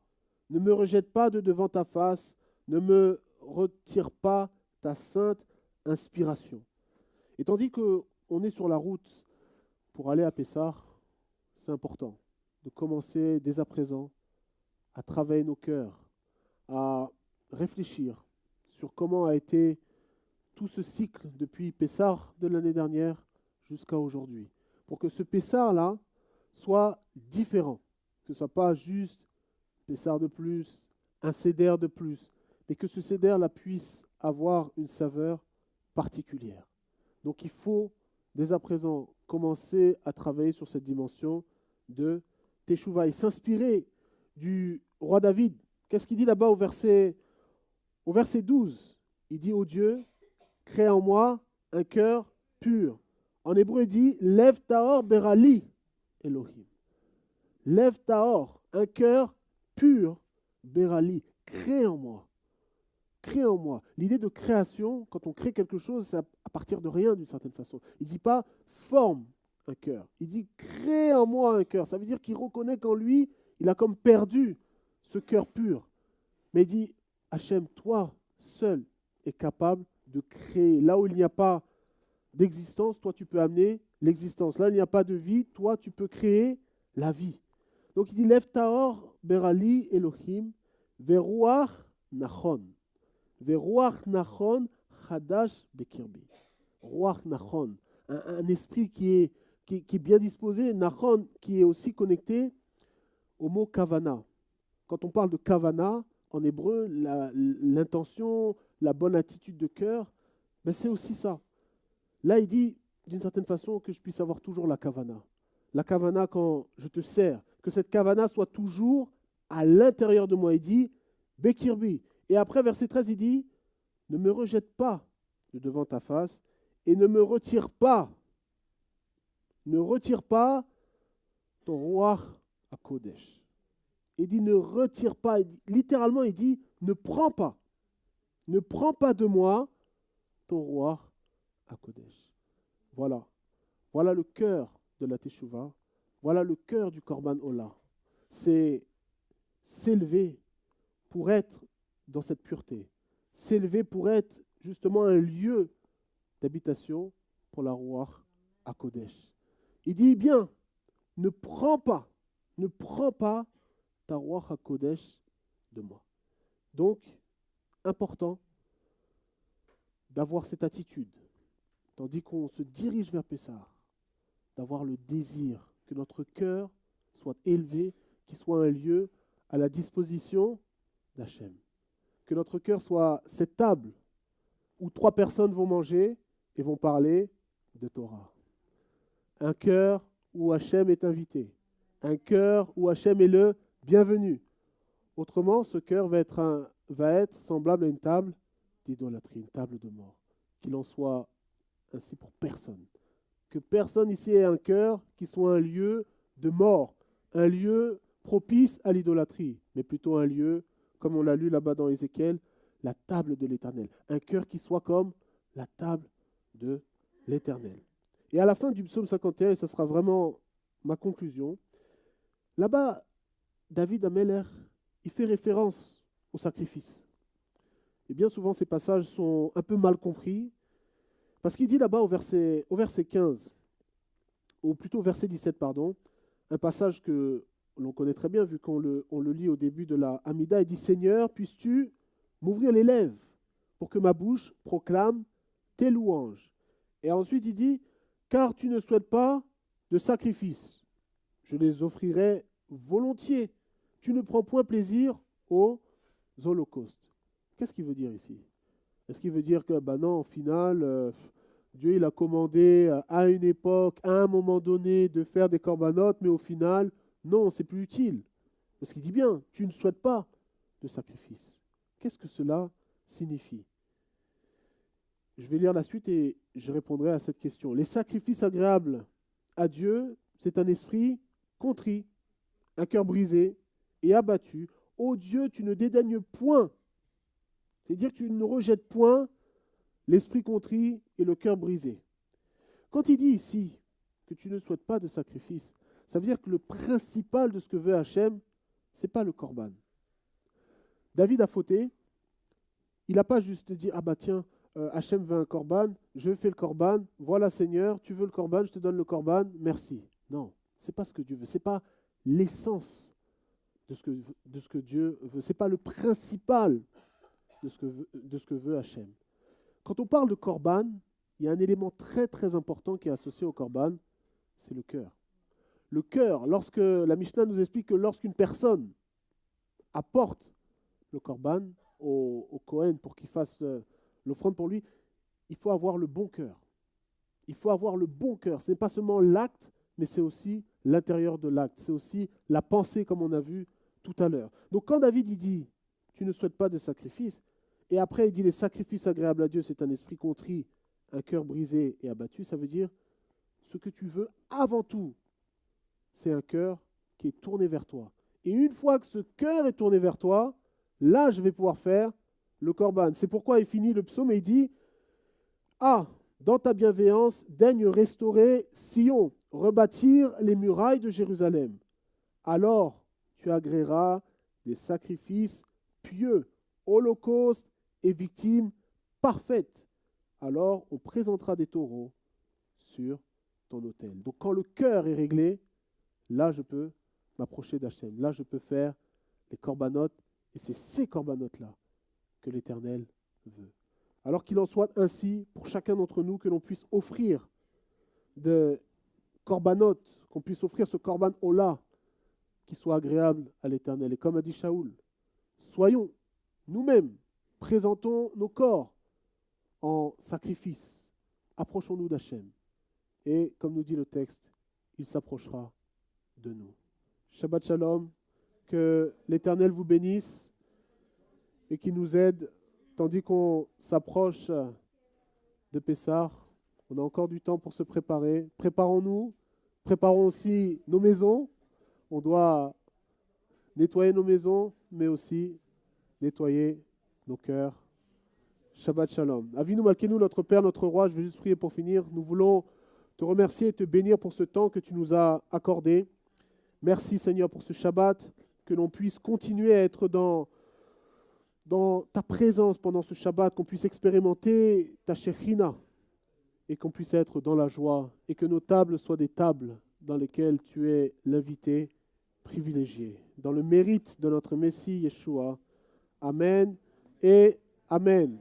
Speaker 1: Ne me rejette pas de devant ta face, ne me retire pas ta sainte inspiration. » Et tandis qu'on est sur la route pour aller à Pessah, c'est important de commencer dès à présent à travailler nos cœurs, à réfléchir sur comment a été tout ce cycle depuis Pessah de l'année dernière jusqu'à aujourd'hui. Pour que ce Pessah-là soit différent, que ce ne soit pas juste Pessah de plus, un Seder de plus, mais que ce Seder-là puisse avoir une saveur particulière. Donc il faut dès à présent commencer à travailler sur cette dimension de Teshuvah et s'inspirer du roi David. Qu'est-ce qu'il dit là-bas au verset 12? Il dit « Ô Dieu, crée en moi un cœur pur. » En hébreu, il dit « Lève taor berali Elohim. » Lève taor, un cœur pur, berali, crée en moi. Crée en moi. L'idée de création, quand on crée quelque chose, c'est à partir de rien d'une certaine façon. Il ne dit pas forme un cœur. Il dit crée en moi un cœur. Ça veut dire qu'il reconnaît qu'en lui, il a comme perdu ce cœur pur. Mais il dit Hachem, toi seul es capable de créer. Là où il n'y a pas d'existence, toi tu peux amener l'existence. Là où il n'y a pas de vie, toi tu peux créer la vie. Donc il dit Lev taor berali Elohim veruach nachon. Veruach nachon chadash bekirbi. Ruach nachon, un esprit qui est bien disposé, nachon qui est aussi connecté au mot kavana. Quand on parle de kavana, en hébreu, l'intention, la bonne attitude de cœur, ben c'est aussi ça. Là, il dit, d'une certaine façon, que je puisse avoir toujours la kavana. La kavana quand je te sers, que cette kavana soit toujours à l'intérieur de moi. Il dit, bekirbi. Et après, verset 13, il dit, ne me rejette pas de devant ta face et ne me retire pas. Ne retire pas ton roi à Kodesh. Il dit ne retire pas. Littéralement, il dit ne prends pas. Ne prends pas de moi ton roi à Kodesh. Voilà. Voilà le cœur de la Teshuvah. Voilà le cœur du Korban Ola. C'est s'élever pour être dans cette pureté. S'élever pour être justement un lieu d'habitation pour la roi à Kodesh. Il dit bien, ne prends pas ta roi HaKodesh de moi. Donc, important d'avoir cette attitude, tandis qu'on se dirige vers Pessah, d'avoir le désir que notre cœur soit élevé, qu'il soit un lieu à la disposition d'Hachem. Que notre cœur soit cette table où 3 personnes vont manger et vont parler de Torah. Un cœur où Hachem est invité. Un cœur où Hachem est le bienvenu. Autrement, ce cœur va être semblable à une table d'idolâtrie, une table de mort. Qu'il en soit ainsi pour personne. Que personne ici ait un cœur qui soit un lieu de mort, un lieu propice à l'idolâtrie, mais plutôt un lieu, comme on l'a lu là-bas dans Ézéchiel, la table de l'Éternel. Un cœur qui soit comme la table de l'Éternel. Et à la fin du psaume 51, et ce sera vraiment ma conclusion, là-bas, David Ameller, il fait référence au sacrifice. Et bien souvent, ces passages sont un peu mal compris, parce qu'il dit là-bas au verset 15, ou plutôt au verset 17, pardon, un passage que l'on connaît très bien, vu qu'on le lit au début de la Hamida, il dit « Seigneur, puisses-tu m'ouvrir les lèvres pour que ma bouche proclame tes louanges ?» Et ensuite, il dit car tu ne souhaites pas de sacrifices. Je les offrirai volontiers. Tu ne prends point plaisir aux holocaustes. Qu'est-ce qu'il veut dire ici? Est-ce qu'il veut dire que, non, au final, Dieu il a commandé à une époque, à un moment donné, de faire des corbanotes, mais au final, non, c'est plus utile. Parce qu'il dit bien, tu ne souhaites pas de sacrifice. Qu'est-ce que cela signifie? Je vais lire la suite et je répondrai à cette question. Les sacrifices agréables à Dieu, c'est un esprit contrit, un cœur brisé et abattu. Ô Dieu, tu ne dédaignes point. C'est-à-dire que tu ne rejettes point l'esprit contrit et le cœur brisé. Quand il dit ici que tu ne souhaites pas de sacrifice, ça veut dire que le principal de ce que veut Hachem, ce n'est pas le korban. David a fauté. Il n'a pas juste dit, tiens, Hachem veut un korban, je fais le korban, voilà Seigneur, tu veux le korban, je te donne le korban, merci. Non, ce n'est pas ce que Dieu veut, ce n'est pas l'essence de ce que Dieu veut, ce n'est pas le principal de ce que veut Hachem. Quand on parle de korban, il y a un élément très très important qui est associé au korban, c'est le cœur. Le cœur, lorsque la Mishnah nous explique que lorsqu'une personne apporte le korban au Kohen pour qu'il fasse l'offrande pour lui, il faut avoir le bon cœur. Il faut avoir le bon cœur. Ce n'est pas seulement l'acte, mais c'est aussi l'intérieur de l'acte. C'est aussi la pensée, comme on a vu tout à l'heure. Donc quand David il dit « tu ne souhaites pas de sacrifice », et après il dit « les sacrifices agréables à Dieu, c'est un esprit contrit, un cœur brisé et abattu », ça veut dire ce que tu veux avant tout, c'est un cœur qui est tourné vers toi. Et une fois que ce cœur est tourné vers toi, là je vais pouvoir faire le korban. C'est pourquoi il finit le psaume et il dit « Ah, dans ta bienveillance, daigne restaurer Sion, rebâtir les murailles de Jérusalem. Alors tu agréeras des sacrifices pieux, holocaustes et victimes parfaites. Alors on présentera des taureaux sur ton autel. » Donc quand le cœur est réglé, là je peux m'approcher d'Hachem. Là je peux faire les corbanotes. Et c'est ces corbanotes-là que l'Éternel veut. Alors qu'il en soit ainsi pour chacun d'entre nous, que l'on puisse offrir de corbanotes, qu'on puisse offrir ce korban ola qui soit agréable à l'Éternel. Et comme a dit Shaoul, soyons nous-mêmes, présentons nos corps en sacrifice. Approchons-nous d'Hachem. Et comme nous dit le texte, il s'approchera de nous. Shabbat Shalom, que l'Éternel vous bénisse et qu'il nous aide, tandis qu'on s'approche de Pessah. On a encore du temps pour se préparer. Préparons-nous, préparons aussi nos maisons. On doit nettoyer nos maisons, mais aussi nettoyer nos cœurs. Shabbat Shalom. Avinu Malkeinu, notre Père, notre Roi, je vais juste prier pour finir. Nous voulons te remercier et te bénir pour ce temps que tu nous as accordé. Merci Seigneur pour ce Shabbat, que l'on puisse continuer à être dans ta présence pendant ce Shabbat, qu'on puisse expérimenter ta Shekhinah et qu'on puisse être dans la joie et que nos tables soient des tables dans lesquelles tu es l'invité privilégié. Dans le mérite de notre Messie Yeshua. Amen et Amen.